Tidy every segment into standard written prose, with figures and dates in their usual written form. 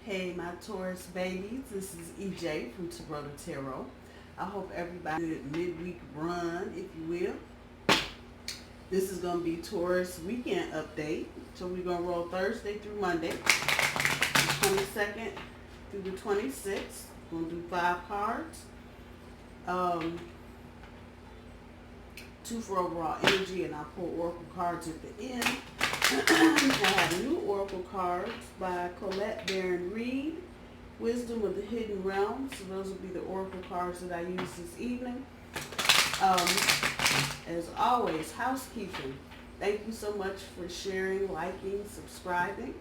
Hey, my Taurus babies. This is EJ from Taurota Tarot. I hope everybody had a good midweek run, if you will. This is going to be Taurus weekend update. So we're going to roll Thursday through Monday, the 22nd through the 26th. We're going to do 5 cards. 2 for overall energy, and I'll pull oracle cards at the end. I have new oracle cards by Colette Baron Reed, Wisdom of the Hidden Realm. So those will be the oracle cards that I use this evening. As always, housekeeping. Thank you so much for sharing, liking, subscribing.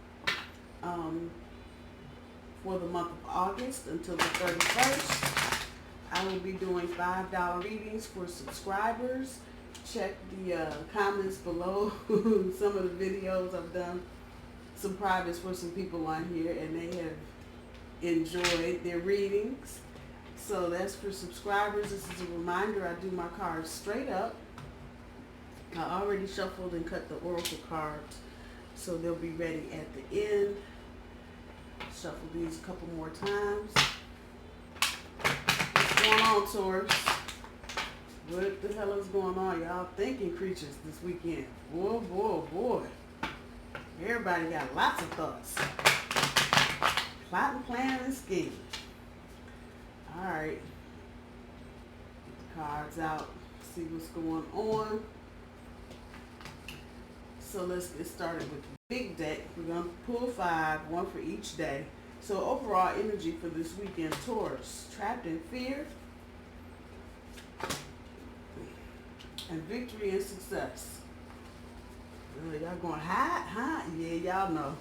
For the month of August until the 31st, I will be doing $5 readings for subscribers. Check the comments below. Some of the videos I've done, some privates for some people on here, and they have enjoyed their readings. So that's for subscribers. This is a reminder, I do my cards straight up. I already shuffled and cut the oracle cards, so they'll be ready at the end. Shuffle these a couple more times. What's going on, Taurus? What the hell is going on? Y'all thinking creatures this weekend. Boy, boy, boy. Everybody got lots of thoughts. Plotting, planning, and scheming. Alright. Get the cards out. See what's going on. So let's get started with the big deck. We're going to pull 5, 1 for each day. So overall energy for this weekend, Taurus. Trapped in fear. And victory and success. Y'all going hot? Yeah, y'all know.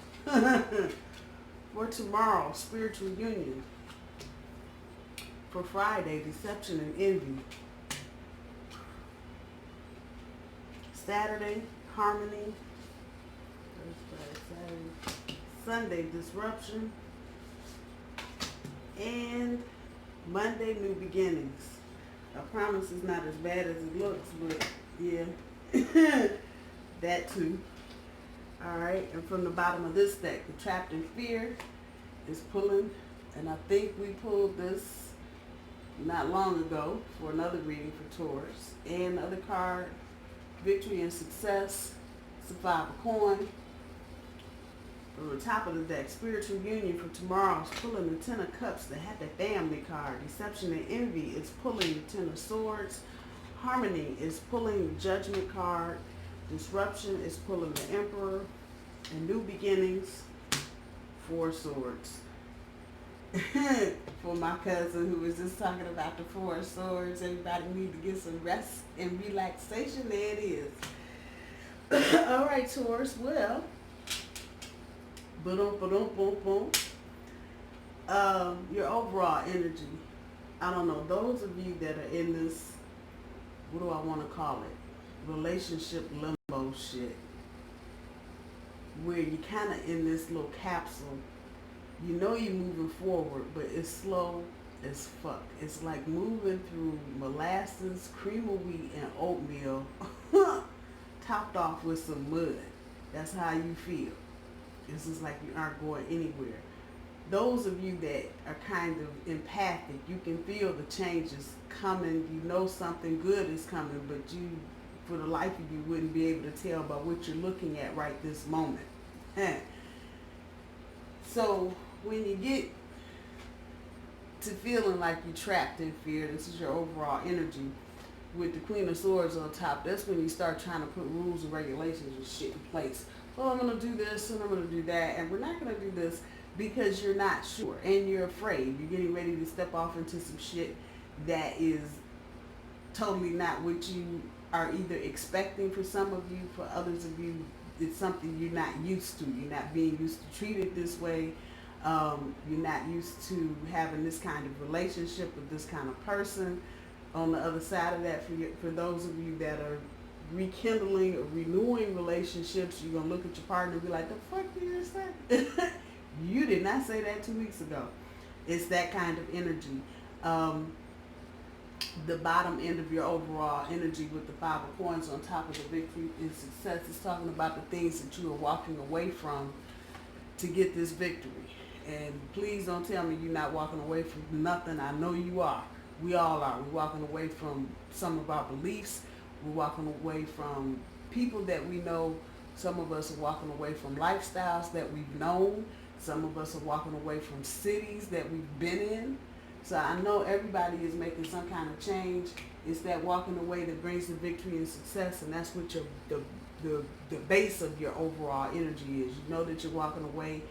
For tomorrow, spiritual union. For Friday, deception and envy. Saturday, harmony. Thursday, Saturday, Sunday, disruption. And Monday, new beginnings. I promise it's not as bad as it looks, but yeah, that too. Alright, and from the bottom of this deck, the Trapped in Fear is pulling, and I think we pulled this not long ago for another reading for Taurus. And the other card, Victory and Success, it's a 5 of coin. From the top of the deck, Spiritual Union for tomorrow is pulling the 10 of Cups, the Happy Family card. Deception and Envy is pulling the 10 of Swords. Harmony is pulling the Judgment card. Disruption is pulling the Emperor. And New Beginnings, 4 Swords. For my cousin who was just talking about the 4 Swords, everybody need to get some rest and relaxation. There it is. All right, Taurus. Well, boom. Your overall energy. I don't know. Those of you that are in this, what do I want to call it? Relationship limbo shit. Where you kind of in this little capsule. You know you're moving forward, but it's slow as fuck. It's like moving through molasses, cream of wheat, and oatmeal, topped off with some mud. That's how you feel. It's just like you aren't going anywhere. Those of you that are kind of empathic, you can feel the changes coming. You know something good is coming, but you, for the life of you, wouldn't be able to tell by what you're looking at right this moment. So when you get to feeling like you're trapped in fear, this is your overall energy, with the Queen of Swords on top, that's when you start trying to put rules and regulations and shit in place. Oh, I'm going to do this and I'm going to do that, and we're not going to do this because you're not sure and you're afraid. You're getting ready to step off into some shit that is totally not what you are either expecting for some of you. For others of you, it's something you're not used to. You're not being used to treated this way. You're not used to having this kind of relationship with this kind of person. On the other side of that, for those of you that are rekindling or renewing relationships, you're going to look at your partner and be like, the fuck did you say? You did not say that 2 weeks ago. It's that kind of energy. The bottom end of your overall energy with the 5 of coins on top of the victory and success is talking about the things that you are walking away from to get this victory. And please don't tell me you're not walking away from nothing. I know you are. We all are. We're walking away from some of our beliefs. We're walking away from people that we know. Some of us are walking away from lifestyles that we've known. Some of us are walking away from cities that we've been in. So I know everybody is making some kind of change. It's that walking away that brings the victory and success, and that's what the base of your overall energy is. You know that you're walking away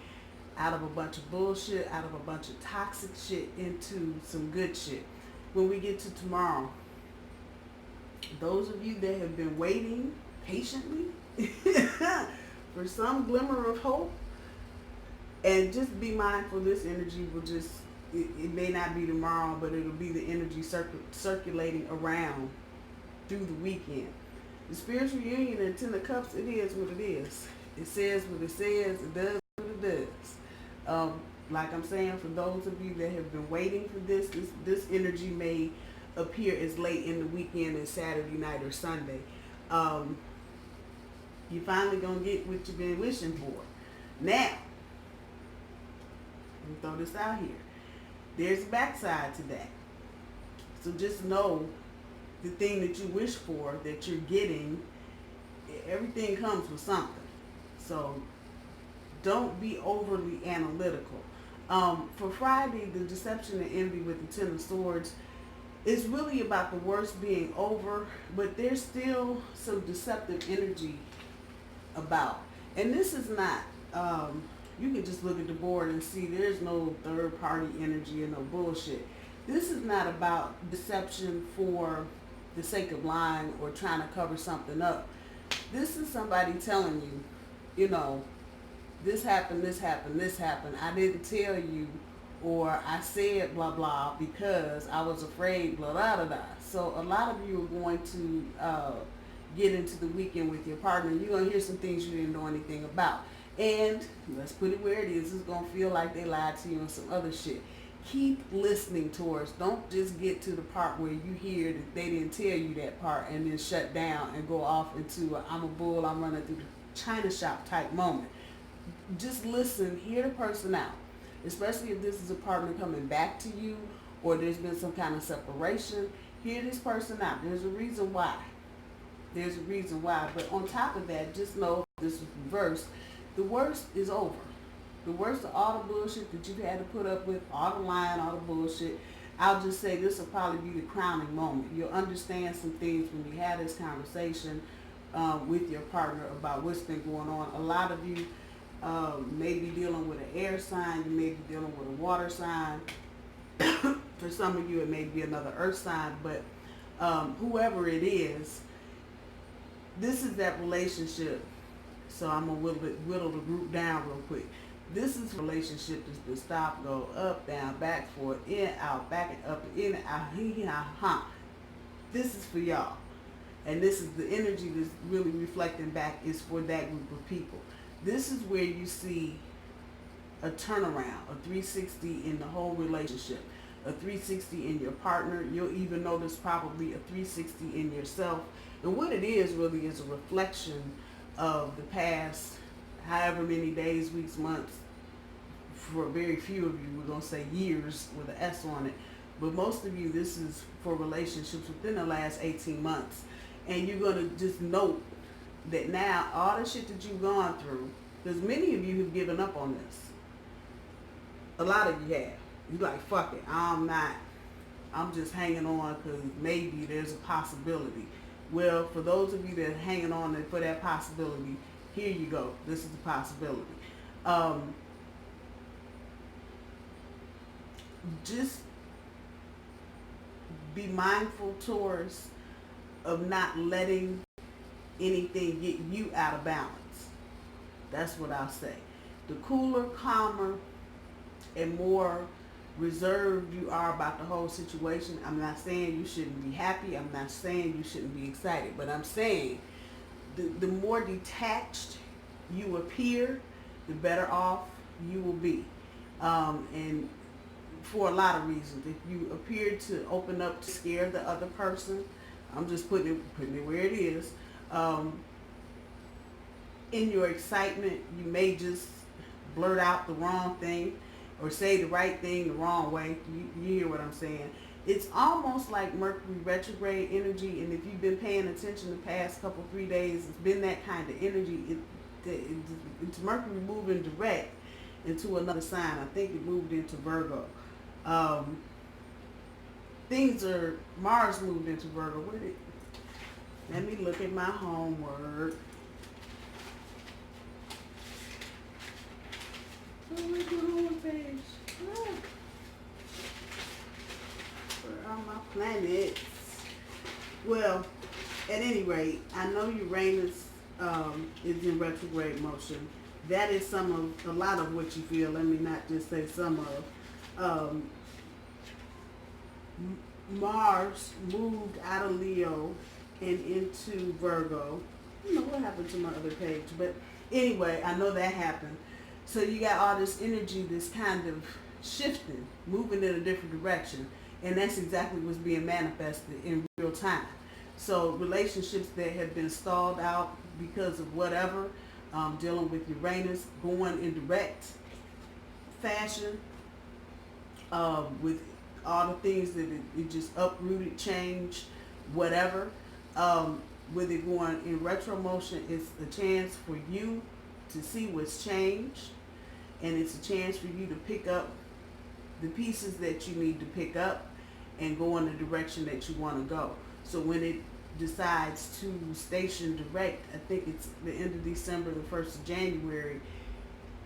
out of a bunch of bullshit, out of a bunch of toxic shit into some good shit. When we get to tomorrow, those of you that have been waiting patiently for some glimmer of hope, and just be mindful, this energy will just, it may not be tomorrow, but it'll be the energy circulating around through the weekend. The spiritual union and Ten of Cups, it is what it is. It says what it says, it does what it does. Like I'm saying, for those of you that have been waiting for this energy may appear as late in the weekend as Saturday night or Sunday. You're finally going to get what you've been wishing for. Now, let me throw this out here. There's a backside to that. So just know the thing that you wish for, that you're getting, everything comes with something. So don't be overly analytical. For Friday, the deception and envy with the Ten of Swords is really about the worst being over, but there's still some deceptive energy about. And this is not, you can just look at the board and see there's no third party energy and no bullshit. This is not about deception for the sake of lying or trying to cover something up. This is somebody telling you, you know, this happened, this happened, this happened. I didn't tell you, or I said blah blah because I was afraid blah blah blah blah. So a lot of you are going to get into the weekend with your partner. You're going to hear some things you didn't know anything about. And let's put it where it is. It's going to feel like they lied to you and some other shit. Keep listening, Taurus. Don't just get to the part where you hear that they didn't tell you that part and then shut down and go off into a, I'm a bull, I'm running through the China shop type moment. Just listen, hear the person out. Especially if this is a partner coming back to you or there's been some kind of separation. Hear this person out. There's a reason why. There's a reason why. But on top of that, just know this is reversed. The worst is over. The worst of all the bullshit that you've had to put up with, all the lying, all the bullshit, I'll just say this will probably be the crowning moment. You'll understand some things when you have this conversation with your partner about what's been going on. A lot of you may be dealing with an air sign. You may be dealing with a water sign. For some of you, it may be another earth sign. But whoever it is, this is that relationship. So I'm going to whittle the group down real quick. This is a relationship that's been stop, go, up, down, back, forth, in, out, back, and up, in, out, This is for y'all. And this is the energy that's really reflecting back is for that group of people. This is where you see a turnaround, a 360 in the whole relationship, a 360 in your partner. You'll even notice probably a 360 in yourself. And what it is really is a reflection of the past, however many days, weeks, months. For very few of you, we're going to say years with an S on it. But most of you, this is for relationships within the last 18 months. And you're going to just note that now all the shit that you've gone through, because many of you have given up on this. A lot of you have. You're like, fuck it, I'm just hanging on because maybe there's a possibility. Well, for those of you that are hanging on for that possibility, here you go. This is the possibility. Just be mindful, Taurus, of not letting anything get you out of balance. That's what I'll say. The cooler, calmer, and more reserved you are about the whole situation, I'm not saying you shouldn't be happy. I'm not saying you shouldn't be excited. But I'm saying the more detached you appear, the better off you will be. And for a lot of reasons. If you appear to open up to scare the other person, I'm just putting it where it is. In your excitement, you may just blurt out the wrong thing. or say the right thing the wrong way. You hear what I'm saying? It's almost like Mercury retrograde energy, and if you've been paying attention the past couple 3 days, it's been that kind of energy. It's Mercury moving direct into another sign. I think it moved into Virgo. Mars moved into Virgo. Let me look at my homework. What are we doing on page? Where are my planets? Well, at any rate, I know Uranus is in retrograde motion. That is a lot of what you feel. Let me not just say some of. Mars moved out of Leo and into Virgo. I don't know what happened to my other page, but anyway, I know that happened. So you got all this energy that's kind of shifting, moving in a different direction, and that's exactly what's being manifested in real time. So relationships that have been stalled out because of whatever, dealing with Uranus, going in direct fashion, with all the things that it just uprooted, changed, whatever. With it going in retro motion, it's a chance for you to see what's changed, and it's a chance for you to pick up the pieces that you need to pick up and go in the direction that you want to go. So when it decides to station direct, I think it's the end of December, the 1st of January,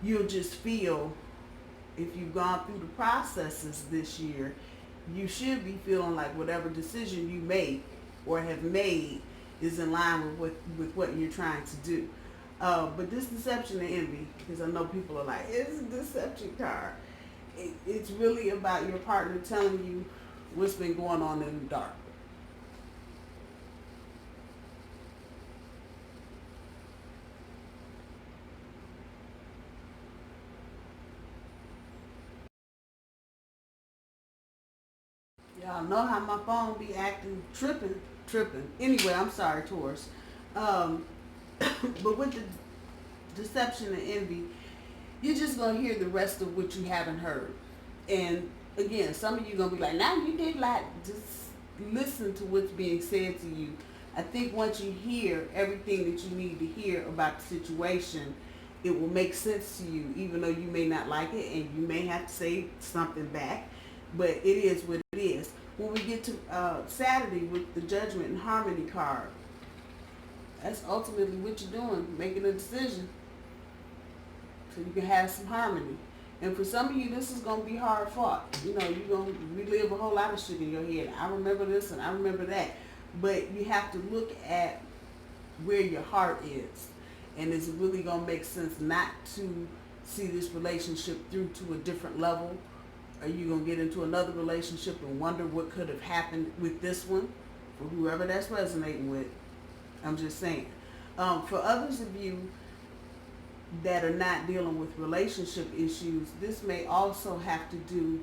you'll just feel, if you've gone through the processes this year, you should be feeling like whatever decision you make or have made is in line with what you're trying to do. But this deception and envy, because I know people are like, it's a deception card. It's really about your partner telling you what's been going on in the dark. Y'all know how my phone be acting, tripping. Anyway, I'm sorry, Taurus. But with the deception and envy, you're just going to hear the rest of what you haven't heard. And again, some of you going to be like, now you did like, just listen to what's being said to you. I think once you hear everything that you need to hear about the situation, it will make sense to you, even though you may not like it and you may have to say something back. But it is what it is. When we get to Saturday with the Judgment and Harmony card, that's ultimately what you're doing, making a decision so you can have some harmony. And for some of you, this is going to be hard fought. You know, you're going to relive a whole lot of shit in your head. I remember this and I remember that. But you have to look at where your heart is. And is it really going to make sense not to see this relationship through to a different level? Are you going to get into another relationship and wonder what could have happened with this one? For whoever that's resonating with, I'm just saying. For others of you that are not dealing with relationship issues, this may also have to do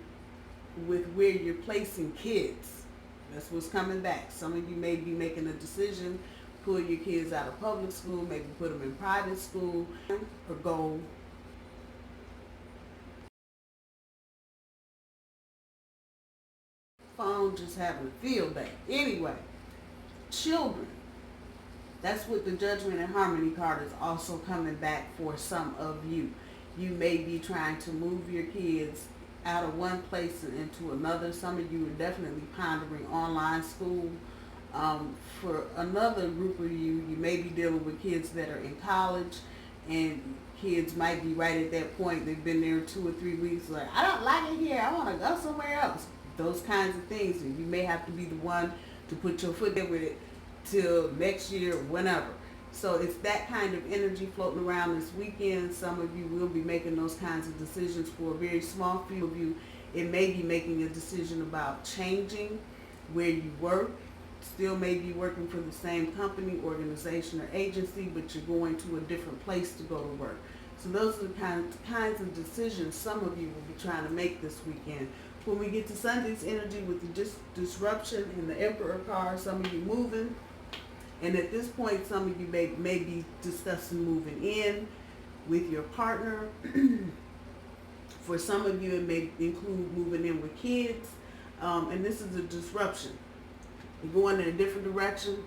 with where you're placing kids. That's what's coming back. Some of you may be making a decision, pull your kids out of public school, maybe put them in private school, or go phone just having a field day. Anyway, children. That's what the Judgment and Harmony card is also coming back for some of you. You may be trying to move your kids out of one place and into another. Some of you are definitely pondering online school. For another group of you, you may be dealing with kids that are in college, and kids might be right at that point. They've been there 2 or 3 weeks, like, I don't like it here, I want to go somewhere else. Those kinds of things, and you may have to be the one to put your foot there with it till next year, whenever. So it's that kind of energy floating around this weekend. Some of you will be making those kinds of decisions. For a very small few of you, it may be making a decision about changing where you work. Still may be working for the same company, organization, or agency, but you're going to a different place to go to work. So those are the kinds of decisions some of you will be trying to make this weekend. When we get to Sunday's energy with the disruption and the Emperor card, some of you moving. And at this point, some of you may be discussing moving in with your partner. For some of you, it may include moving in with kids, and this is a disruption. You're going in a different direction,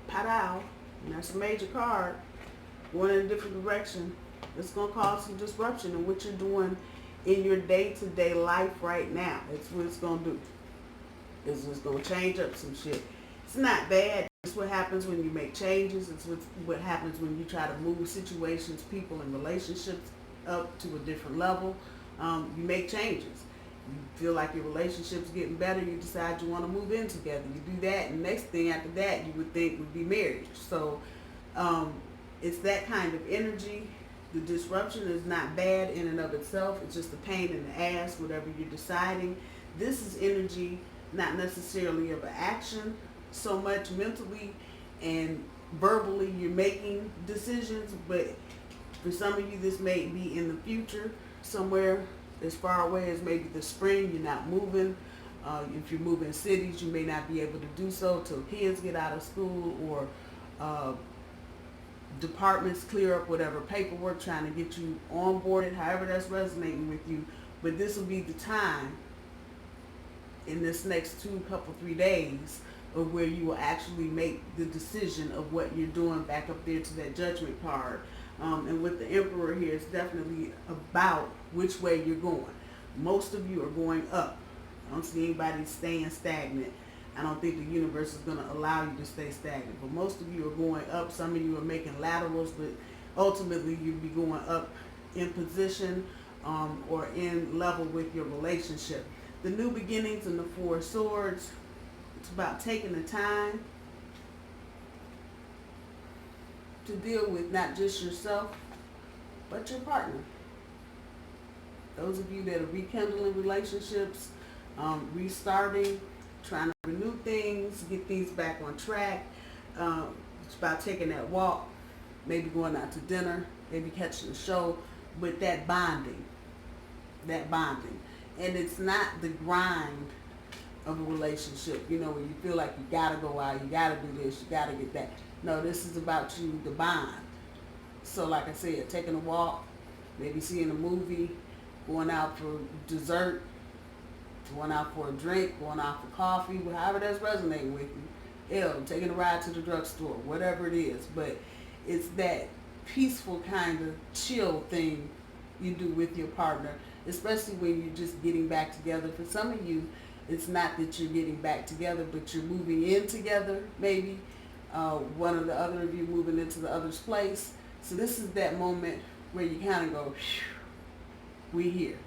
pow, and that's a major card. Going in a different direction, it's going to cause some disruption in what you're doing in your day-to-day life right now. It's what it's going to do. It's just going to change up some shit. It's not bad. It's what happens when you make changes. It's what happens when you try to move situations, people, and relationships up to a different level. You make changes. You feel like your relationship's getting better. You decide you want to move in together. You do that, and next thing after that you would think would be marriage. So it's that kind of energy. The disruption is not bad in and of itself. It's just a pain in the ass, whatever you're deciding. This is energy, not necessarily of an action, so much mentally and verbally you're making decisions, but for some of you this may be in the future, somewhere as far away as maybe the spring. You're not moving. If you're moving cities, you may not be able to do so till kids get out of school, or departments clear up whatever paperwork trying to get you onboarded, however that's resonating with you. But this will be the time in this next 3 days of where you will actually make the decision of what you're doing, back up there to that judgment card. And with the Emperor here, it's definitely about which way you're going. Most of you are going up. I don't see anybody staying stagnant. I don't think the universe is going to allow you to stay stagnant. But most of you are going up. Some of you are making laterals, but ultimately you'll be going up in position or in level with your relationship. The new beginnings and the Four of Swords, it's about taking the time to deal with not just yourself, but your partner. Those of you that are rekindling relationships, restarting, trying to renew things, get things back on track. It's about taking that walk, maybe going out to dinner, maybe catching a show, but that bonding. And it's not the grind of a relationship, you know, where you feel like you gotta go out, you gotta do this, you gotta get that. No, this is about you, the bond. So like I said, taking a walk, maybe seeing a movie, going out for dessert, going out for a drink, going out for coffee, however that's resonating with you. Hell, taking a ride to the drugstore, whatever it is. But it's that peaceful kind of chill thing you do with your partner, especially when you're just getting back together. For some of you, it's not that you're getting back together, but you're moving in together, maybe. One or the other of you moving into the other's place. So this is that moment where you kind of go, we here.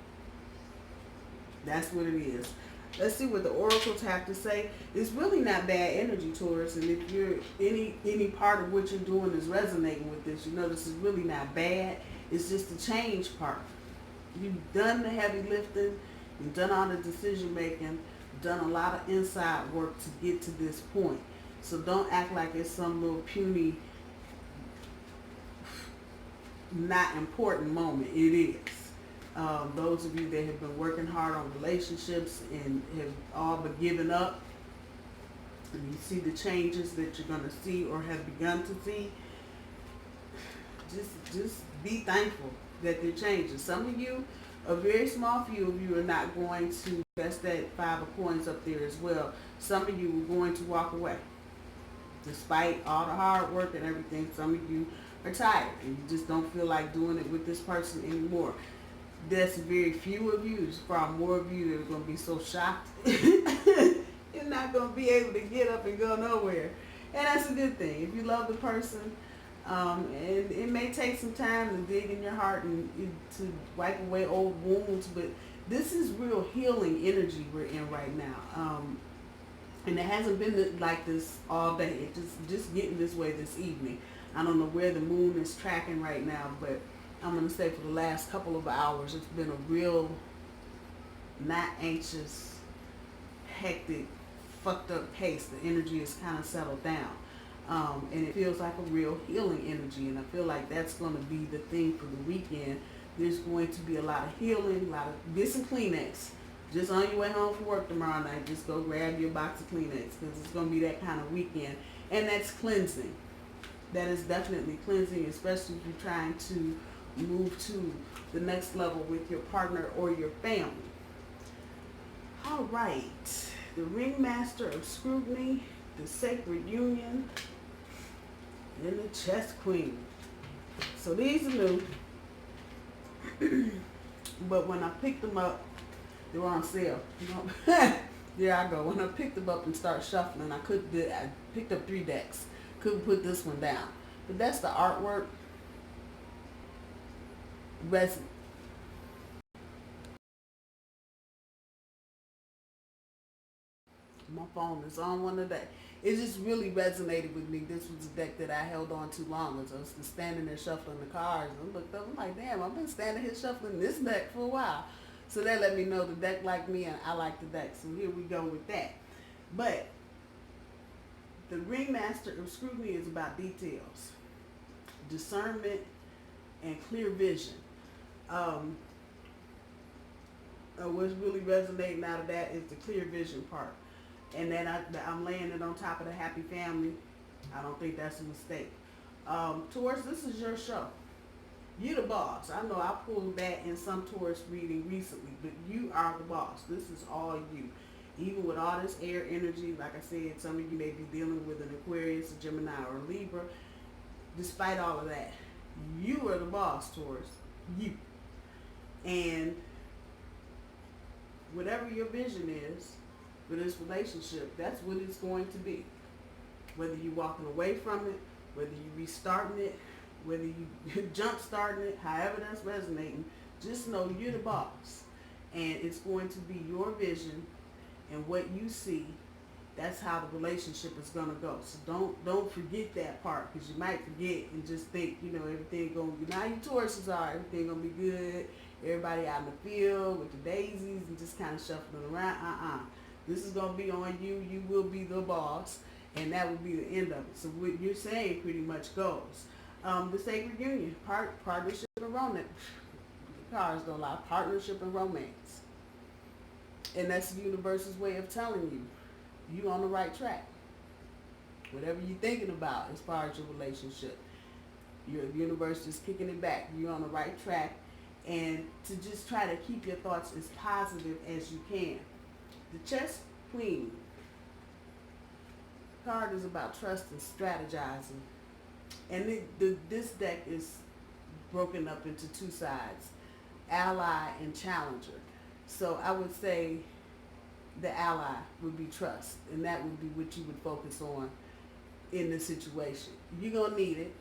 That's what it is. Let's see what the oracles have to say. It's really not bad energy, Taurus. And if you're any part of what you're doing is resonating with this, you know this is really not bad. It's just the change part. You've done the heavy lifting. You've done all the decision making. Done a lot of inside work to get to this point. So don't act like it's some little puny, not important moment. It is. Those of you that have been working hard on relationships and have all but given up, and you see the changes that you're going to see or have begun to see, just be thankful that they're changing. Some of you, a very small few of you, are not going to, that's that 5 of coins up there as well. Some of you are going to walk away. Despite all the hard work and everything, some of you are tired and you just don't feel like doing it with this person anymore. There's very few of you. There's far more of you that are going to be so shocked. You're not going to be able to get up and go nowhere. And that's a good thing. If you love the person, and it may take some time to dig in your heart and to wipe away old wounds, but this is real healing energy we're in right now. And it hasn't been like this all day. It's just getting this way this evening. I don't know where the moon is tracking right now, but I'm going to say for the last couple of hours, it's been a real, not anxious, hectic, fucked up pace. The energy has kind of settled down. And it feels like a real healing energy. And I feel like that's going to be the thing for the weekend. There's going to be a lot of healing, get some Kleenex. Just on your way home from work tomorrow night, just go grab your box of Kleenex, because it's going to be that kind of weekend. And that's cleansing. That is definitely cleansing, especially if you're trying to move to the next level with your partner or your family. All right, the Ringmaster of Scrutiny, the Sacred Union, and the Chess Queen. So these are new, but when I picked them up, they were on sale. There I go. When I picked them up and started shuffling, I picked up 3 decks. Couldn't put this one down. But that's the artwork. Resin. My phone is on one today. It just really resonated with me. This was a deck that I held on too long. As I was standing there shuffling the cards, and I looked up, I'm like, damn, I've been standing here shuffling this deck for a while. So that let me know the deck liked me and I like the deck. So here we go with that. But the Ringmaster of Scrutiny is about details, discernment, and clear vision. What's really resonating out of that is the clear vision part. And then I'm laying it on top of the happy family. I don't think that's a mistake. Taurus, this is your show. You're the boss. I know I pulled that in some Taurus reading recently, but you are the boss. This is all you. Even with all this air energy, like I said, some of you may be dealing with an Aquarius, a Gemini, or a Libra. Despite all of that, you are the boss, Taurus. You. And whatever your vision is for this relationship, that's what it's going to be. Whether you're walking away from it, whether you're restarting it, whether you jump starting it, however that's resonating, just know you're the boss. And it's going to be your vision and what you see. That's how the relationship is going to go. So don't forget that part, because you might forget and just think, everything going to be, now you Tauruses are, everything going to be good. Everybody out in the field with the daisies and just kind of shuffling around. This is going to be on you. You will be the boss, and that will be the end of it. So what you're saying pretty much goes. The Sacred Union, partnership and romance. The cards don't lie. Partnership and romance. And that's the universe's way of telling you, you on the right track. Whatever you're thinking about as far as your relationship, your universe is kicking it back. You're on the right track. And to just try to keep your thoughts as positive as you can. The Chess Queen card is about trust and strategizing. And this deck is broken up into 2 sides, ally and challenger. So I would say the ally would be trust, and that would be what you would focus on in this situation. You're going to need it,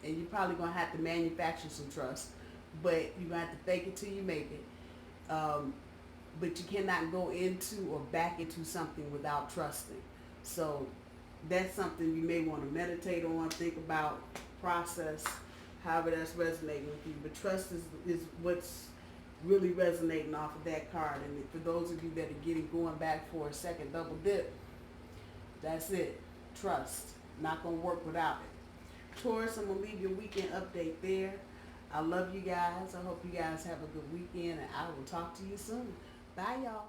and you're probably going to have to manufacture some trust, but you're going to have to fake it till you make it. But you cannot go into or back into something without trusting. So that's something you may want to meditate on, think about, process, however that's resonating with you. But trust is what's really resonating off of that card. And for those of you that are going back for a second double dip, that's it. Trust. Not going to work without it. Taurus, I'm going to leave your weekend update there. I love you guys. I hope you guys have a good weekend, and I will talk to you soon. Bye, y'all.